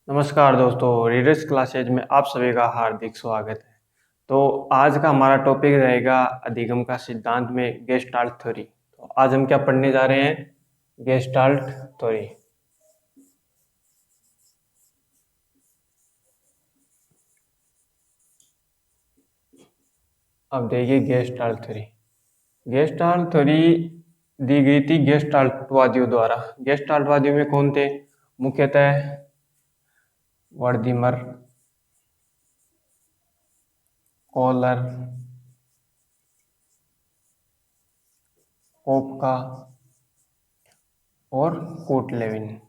नमस्कार दोस्तों, readers classes में आप सभी का हार्दिक स्वागत है। तो आज का हमारा टॉपिक रहेगा अधिगम का सिद्धांत में गेस्टाल्ट थ्योरी। तो आज हम क्या पढ़ने जा रहे हैं? Gestalt theory. अब देखिए गेस्टाल्ट थ्योरी। गेस्टाल्ट थ्योरी दी गई थी गेस्टाल्टवादियों द्वारा। गेस्टाल्टवादियों में कौन थे? मुख्यतः वर्दीमर, कॉलर, कोपका और कोटलेविन।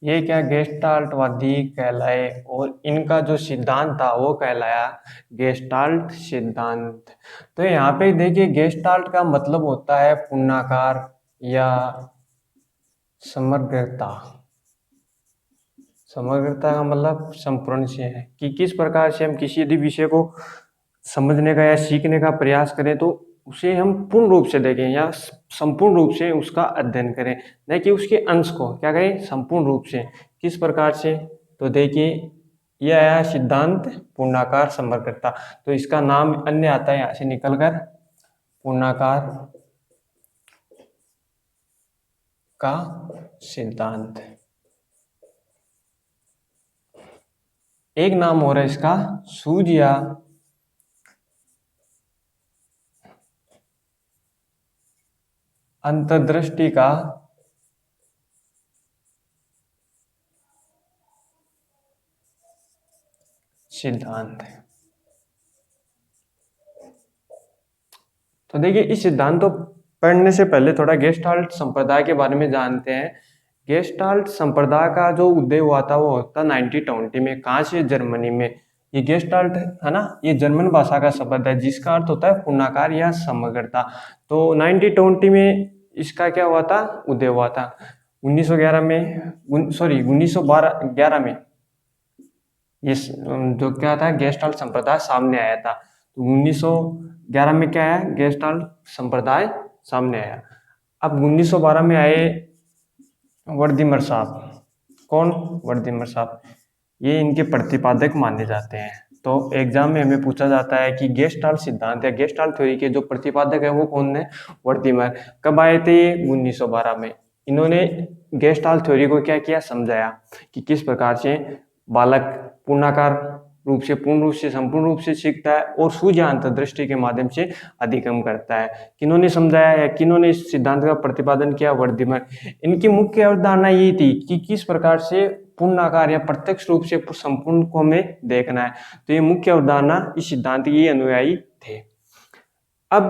ये क्या गेस्टाल्टवादी कहलाए और इनका जो सिद्धांत था वो कहलाया गेस्टाल्ट सिद्धांत। तो यहाँ पे देखिए गेस्टाल्ट का मतलब होता है पूर्णाकार या समग्रता। समग्रता का मतलब संपूर्ण से है कि किस प्रकार से हम किसी भी विषय को समझने का या सीखने का प्रयास करें तो उसे हम पूर्ण रूप से देखें या संपूर्ण रूप से उसका अध्ययन करें, न कि उसके अंश को क्या करें, संपूर्ण रूप से। किस प्रकार से? तो देखिए यह आया सिद्धांत पूर्णाकार समग्रता। तो इसका नाम अन्य आता है यहाँ से निकलकर पूर्णाकार का सिद्धांत। एक नाम हो रहा है इसका सूझ या अंतर्दृष्टि का सिद्धांत है। तो देखिए इस सिद्धांत को पढ़ने से पहले थोड़ा गेस्टाल्ट संप्रदाय के बारे में जानते हैं। गेस्टाल्ट संप्रदाय का जो उदय हुआ था वो होता 1920 में। कहाँ से? जर्मनी में। ये गेस्टाल्ट है ना, ये जर्मन भाषा का शब्द है जिसका अर्थ होता है पूर्णाकार या समग्रता। तो 1920 में इसका क्या हुआ था? उदय हुआ था। 1911 में, सॉरी 1911 में ये जो क्या था गेस्टाल्ट संप्रदाय सामने आया था। तो 1911 में क्या है? गेस्टाल्ट संप्रदाय सामने आया। अब 1912 में आए वर्दीमर साहब। कौन? वर्दीमर साहब। ये इनके प्रतिपादक माने जाते हैं। तो एग्जाम में हमें पूछा जाता है कि गेस्टाल्ट सिद्धांत या गेस्टाल्ट थ्योरी के जो प्रतिपादक है वो कौन है? वर्दीमर। कब आए थे ये? 1912 में। इन्होंने गेस्टाल्ट थ्योरी को क्या किया? समझाया कि किस प्रकार से बालक पूर्णाकार रूप से, पूर्ण रूप से, संपूर्ण रूप से सीखता है और सूझ या अंतर्दृष्टि के माध्यम से अधिगम करता है। किन्होंने समझाया है? किन्होंने इस सिद्धांत का प्रतिपादन किया? वर्दीमर। इनकी मुख्य अवधारणा यही थी कि किस प्रकार से पूर्णाकार या प्रत्यक्ष रूप से संपूर्ण को हमें देखना है। तो ये मुख्य अवधारणा इस सिद्धांत के अनुयायी थे। अब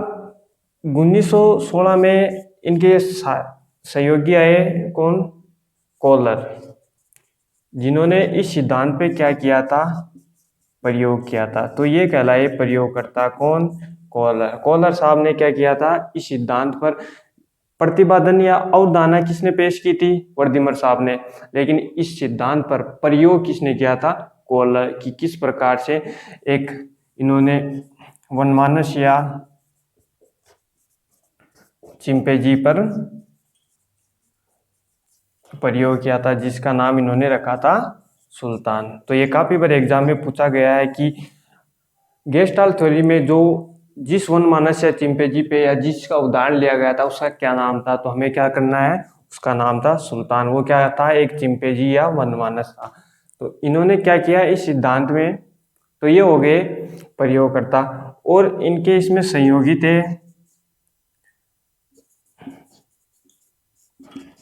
1916 में इनके सहयोगी आए। कौन? कॉलर, जिन्होंने इस सिद्धांत पे क्या किया था? प्रयोग किया था। तो ये कहलाए प्रयोगकर्ता। कौन? कॉलर। कॉलर साहब ने क्या किया था? इस सिद्धांत पर प्रतिपादन या अवधारणा किसने पेश की थी? वर्दीमर साहब ने। लेकिन इस सिद्धांत पर प्रयोग किसने किया था? कॉलर। कि किस प्रकार से एक इन्होंने वनमानस या चिंपैंजी पर प्रयोग किया था जिसका नाम इन्होंने रखा था सुल्तान। तो ये काफी बार एग्जाम में पूछा गया है कि गेस्टाल्ट थ्योरी में जो जिस वनमानस या चिंपैंजी पे या जिसका उदाहरण लिया गया था उसका क्या नाम था? तो हमें क्या करना है? उसका नाम था सुल्तान। वो क्या था? एक चिंपैंजी या वनमानस था। तो इन्होंने क्या किया इस सिद्धांत में? तो ये हो गए प्रयोगकर्ता और इनके इसमें सहयोगी थे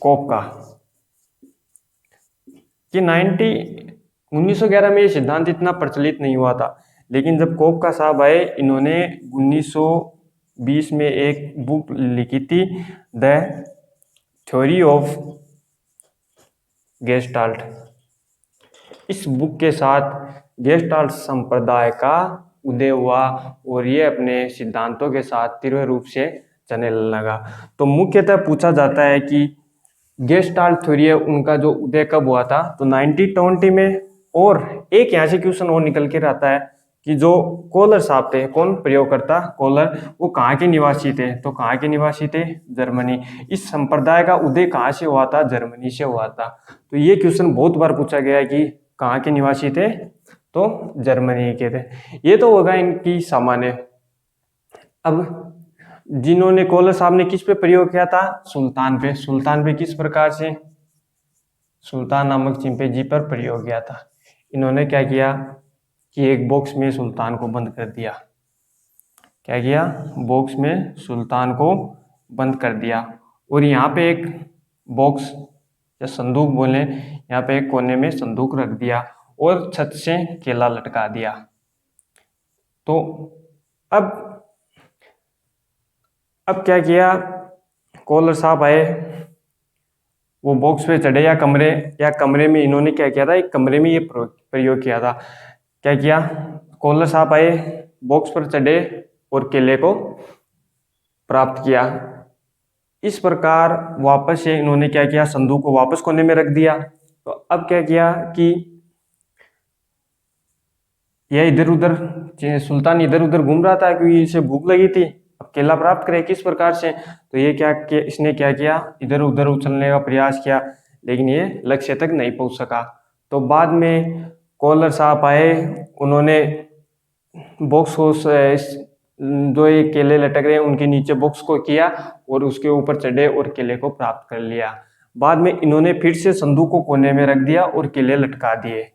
कोपका। कि 1911 में ये सिद्धांत इतना प्रचलित नहीं हुआ था, लेकिन जब कोपका साहब आए इन्होंने 1920 में एक बुक लिखी थी, द थ्योरी ऑफ गेस्टाल्ट। इस बुक के साथ गेस्टाल्ट संप्रदाय का उदय हुआ और ये अपने सिद्धांतों के साथ तीव्र रूप से चलने लगा। तो मुख्यतः पूछा जाता है कि गेस्टाल्ट थ्योरी है उनका जो उदय कब हुआ था? तो 1920 में। और एक यहाँ से क्वेश्चन और निकल के रहता है कि जो कोलर साहब थे, कौन प्रयोगकर्ता कोलर, वो कहाँ के निवासी थे, तो कहाँ के निवासी थे, जर्मनी। इस संप्रदाय का उदय कहाँ से हुआ था, जर्मनी से हुआ था। तो ये क्वेश्चन बहुत बार पूछा गया है कि कहाँ के निवासी थे, तो जर्मनी के थे। ये तो होगा इनकी सामान्य। अब जिन्होंने कोलर साहब ने किस पे प्रयोग किया था, सुल्तान पे। सुल्तान पे किस प्रकार से, सुल्तान नामक चिंपैंजी पर प्रयोग किया था। इन्होंने क्या किया कि एक बॉक्स में सुल्तान को बंद कर दिया। क्या किया, बॉक्स में सुल्तान को बंद कर दिया, और यहाँ पे एक बॉक्स या संदूक बोले, यहाँ पे एक कोने में संदूक रख दिया और छत से केला लटका दिया। तो अब क्या किया, कोलर साहब आए, वो बॉक्स पे चढ़े या कमरे में इन्होंने क्या किया था, एक कमरे में ये प्रयोग किया था। क्या किया, कोलर साहब आए, बॉक्स पर चढ़े और केले को प्राप्त किया। इस प्रकार वापस से इन्होंने क्या किया, संदूक को वापस कोने में रख दिया। तो अब क्या किया कि यह इधर उधर, सुल्तान इधर उधर घूम रहा था क्योंकि इसे भूख लगी थी, अब केला प्राप्त करे किस प्रकार से। तो ये इसने क्या किया, इधर उधर उछलने का प्रयास किया, लेकिन ये लक्ष्य तक नहीं पहुंच सका। तो बाद में कोलर साहब आए, उन्होंने बॉक्स को जो ये केले लटक रहे हैं उनके नीचे बॉक्स को किया और उसके ऊपर चढ़े और केले को प्राप्त कर लिया। बाद में इन्होंने फिर से संदूक को कोने में रख दिया और केले लटका दिए।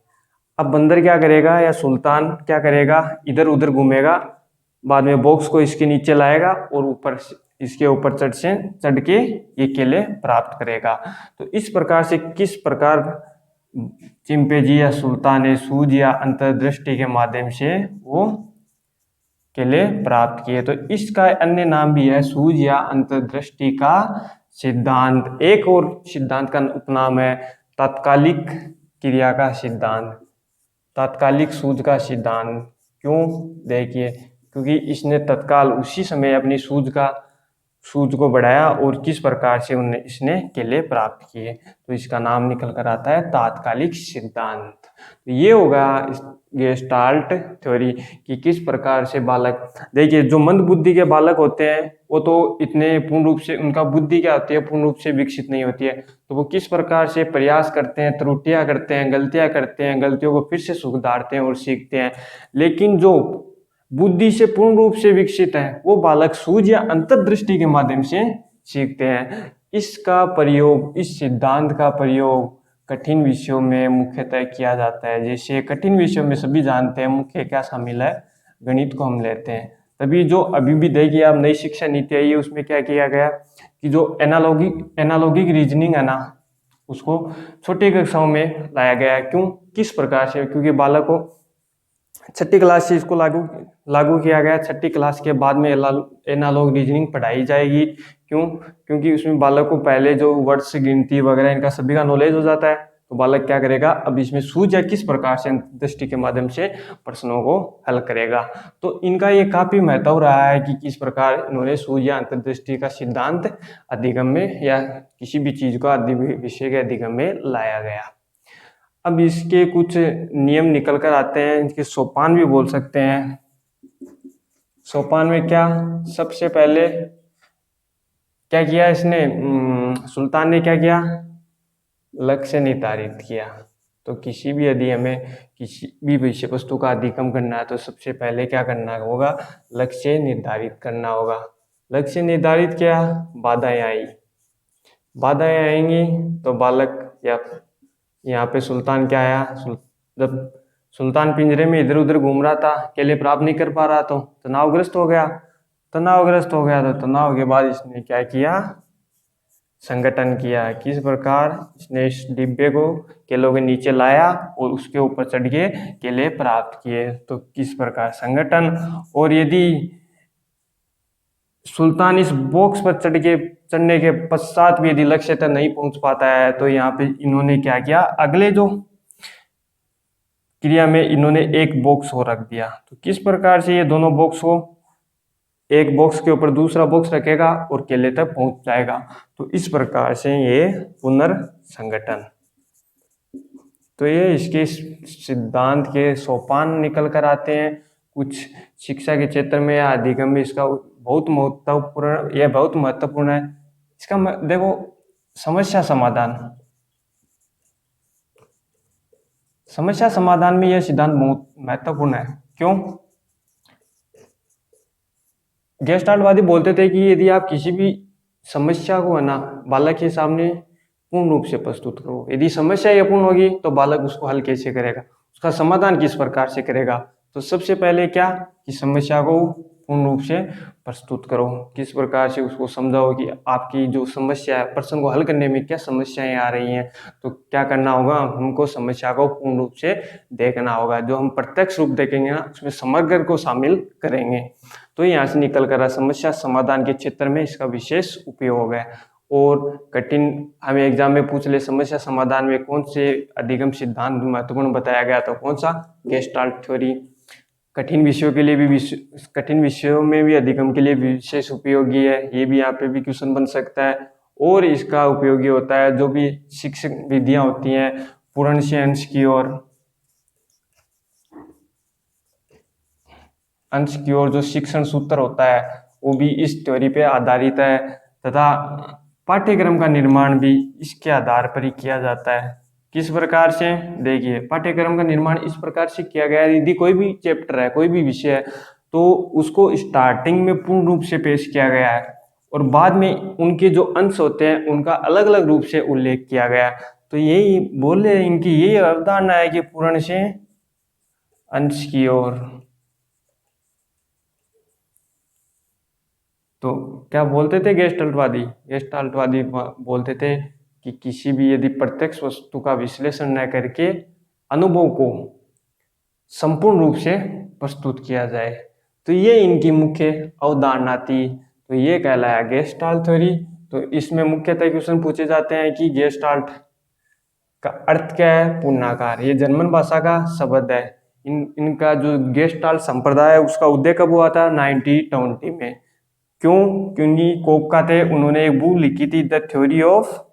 अब बंदर क्या करेगा या सुल्तान क्या करेगा, इधर उधर घूमेगा, बाद में बॉक्स को इसके नीचे लाएगा और ऊपर इसके ऊपर चढ़ के ये केले प्राप्त करेगा। तो इस प्रकार से किस प्रकार चिंपैंजी या सुल्तान ने सूझ या अंतर्दृष्टि के माध्यम से वो केले प्राप्त किए। तो इसका अन्य नाम भी है सूझ या अंतर्दृष्टि का सिद्धांत। एक और सिद्धांत का उपनाम है तात्कालिक क्रिया का सिद्धांत, तात्कालिक सूझ का सिद्धांत। क्यों, देखिए, क्योंकि इसने तत्काल उसी समय अपनी सूझ को बढ़ाया और किस प्रकार से इसने केले प्राप्त किए, तो इसका नाम निकल कर आता है तात्कालिक सिद्धांत। तो ये होगा गेस्टाल्ट थ्योरी कि किस प्रकार से बालक, देखिए जो मंद बुद्धि के बालक होते हैं वो तो इतने पूर्ण रूप से, उनका बुद्धि क्या होती है, पूर्ण रूप से विकसित नहीं होती है, तो वो किस प्रकार से प्रयास करते हैं, त्रुटियां करते हैं, गलतियां करते हैं, गलतियों को फिर से सुधारते हैं और सीखते हैं। लेकिन जो बुद्धि से पूर्ण रूप से विकसित है वो बालक सूझ या अंतर्दृष्टि के माध्यम से सीखते हैं। इसका प्रयोग, इस सिद्धांत का प्रयोग कठिन विषयों में मुख्यतः किया जाता है। जैसे कठिन विषयों में सभी जानते हैं मुख्य क्या शामिल है, गणित को हम लेते हैं। तभी जो अभी भी देखिए आप नई शिक्षा नीति आई है उसमें क्या किया गया कि जो एनालॉगिक रीजनिंग है ना, उसको छोटी कक्षाओं में लाया गया है। क्यों, किस प्रकार से, क्योंकि बालक को छठी क्लास से इसको लागू किया गया। छठी क्लास के बाद में एनालॉग रीजनिंग पढ़ाई जाएगी। क्यों, क्योंकि उसमें बालक को पहले जो वर्ड्स, गिनती वगैरह इनका सभी का नॉलेज हो जाता है। तो बालक क्या करेगा, अब इसमें सूझ या किस प्रकार से दृष्टि के माध्यम से प्रश्नों को हल करेगा। तो इनका ये काफी महत्व रहा है कि किस प्रकार इन्होंने सूझ या अंतर्दृष्टि का सिद्धांत अधिगम में या किसी भी चीज को विषय के अधिगम में लाया गया। अब इसके कुछ नियम निकल कर आते हैं, इनके सोपान भी बोल सकते हैं। सोपान में क्या, सबसे पहले क्या किया इसने, सुल्तान ने क्या किया, लक्ष्य निर्धारित किया। तो किसी भी यदि हमें किसी भी विषय वस्तु का अधिगम करना है तो सबसे पहले क्या करना होगा, लक्ष्य निर्धारित करना होगा। लक्ष्य निर्धारित किया, बाधाएं आई, बाधाएं आएंगी तो बालक या यहाँ पे सुल्तान क्या आया, जब सुल्तान पिंजरे में इधर उधर घूम रहा था, केले प्राप्त नहीं कर पा रहा तो तनावग्रस्त हो गया। तो तनाव के बाद इसने क्या किया, संगठन किया। किस प्रकार, इसने इस डिब्बे को केलों के नीचे लाया और उसके ऊपर चढ़ के केले प्राप्त किए। तो किस प्रकार संगठन। और यदि सुल्तान इस बॉक्स पर चढ़ने के पश्चात भी यदि लक्ष्य तक नहीं पहुंच पाता है तो यहाँ पे इन्होंने क्या किया, अगले जो क्रिया में इन्होंने एक बॉक्स और रख दिया। तो किस प्रकार से ये दोनों बॉक्स को, एक बॉक्स के ऊपर दूसरा बॉक्स रखेगा और केले तक पहुंच जाएगा। तो इस प्रकार से ये पुनर्संगठन। तो ये इसके सिद्धांत के सोपान निकल कर आते हैं। उच्च शिक्षा के क्षेत्र में या अधिगम में इसका बहुत महत्वपूर्ण है। इसका देखो, समस्या समाधान में यह सिद्धांत बहुत महत्वपूर्ण है। क्यों? गेस्टाल्टवादी बोलते थे कि यदि आप किसी भी समस्या को है ना बालक के सामने पूर्ण रूप से प्रस्तुत करो, यदि समस्या ही अपूर्ण होगी तो बालक उसको हल कैसे करेगा, उसका समाधान किस प्रकार से करेगा। तो सबसे पहले क्या कि समस्या को पूर्ण रूप से प्रस्तुत करो, किस प्रकार से उसको समझाओ कि आपकी जो समस्या है, प्रश्न को हल करने में क्या समस्याएं आ रही हैं। तो क्या करना होगा, हमको समस्या को पूर्ण रूप से देखना होगा। जो हम प्रत्यक्ष रूप देखेंगे ना, उसमें समग्र को शामिल करेंगे। तो यहाँ से निकल कर समस्या समाधान के क्षेत्र में इसका विशेष उपयोग है। और कठिन हमें एग्जाम में पूछ ले, समस्या समाधान में कौन से अधिगम सिद्धांत महत्वपूर्ण बताया गया, तो कौन सा, गेस्टाल्ट थ्योरी। कठिन विषयों के लिए भी कठिन विषयों में भी अधिगम के लिए विशेष उपयोगी है। ये भी यहाँ पे भी क्वेश्चन बन सकता है। और इसका उपयोगी होता है जो भी शिक्षण विधियां होती हैं, पूर्ण से अंश की ओर जो शिक्षण सूत्र होता है वो भी इस थ्योरी पे आधारित है, तथा पाठ्यक्रम का निर्माण भी इसके आधार पर ही किया जाता है। किस प्रकार से, देखिए, पाठ्यक्रम का निर्माण इस प्रकार से किया गया है, यदि कोई भी चैप्टर है, कोई भी विषय है, तो उसको स्टार्टिंग में पूर्ण रूप से पेश किया गया है और बाद में उनके जो अंश होते हैं उनका अलग अलग रूप से उल्लेख किया गया है। तो यही बोले, इनकी यही अवधारणा है कि पूर्ण से अंश की ओर। तो क्या बोलते थे गेस्टाल्टवादी बोलते थे कि किसी भी यदि प्रत्यक्ष वस्तु का विश्लेषण न करके अनुभव को संपूर्ण रूप से प्रस्तुत किया जाए, तो ये इनकी मुख्य अवधारणा थी। तो ये कहलाया गेस्टाल्ट थ्योरी। तो इसमें मुख्यतः क्वेश्चन पूछे जाते हैं कि गेस्टाल्ट का अर्थ क्या है, पूर्णाकार। ये जर्मन भाषा का शब्द है। इनका जो गेस्टाल्ट संप्रदाय है उसका उदय कब हुआ था, 1920 में। क्यों? क्योंकि कोपका थे, उन्होंने एक बुक लिखी थी, द थ्योरी ऑफ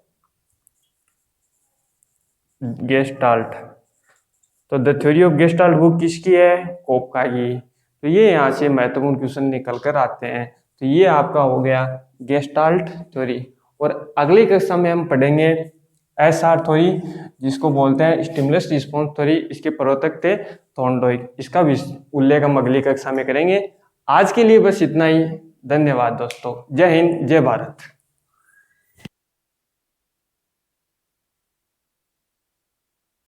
गेस्टाल्ट। तो the theory of gestalt book किसकी है, कोपका की। तो ये यहाँ से महत्वपूर्ण क्वेश्चन निकल कर आते हैं। तो ये आपका हो गया गेस्टाल्ट थ्योरी। और अगली कक्षा में हम पढ़ेंगे एसआर थ्योरी, जिसको बोलते हैं स्टिमुलस रिस्पॉन्स थ्योरी। इसके प्रवर्तक थे थॉर्नडाइक। इसका उल्लेख हम अगली कक्षा में करेंगे। आज के लिए बस इतना ही। धन्यवाद दोस्तों। जय हिंद, जय भारत।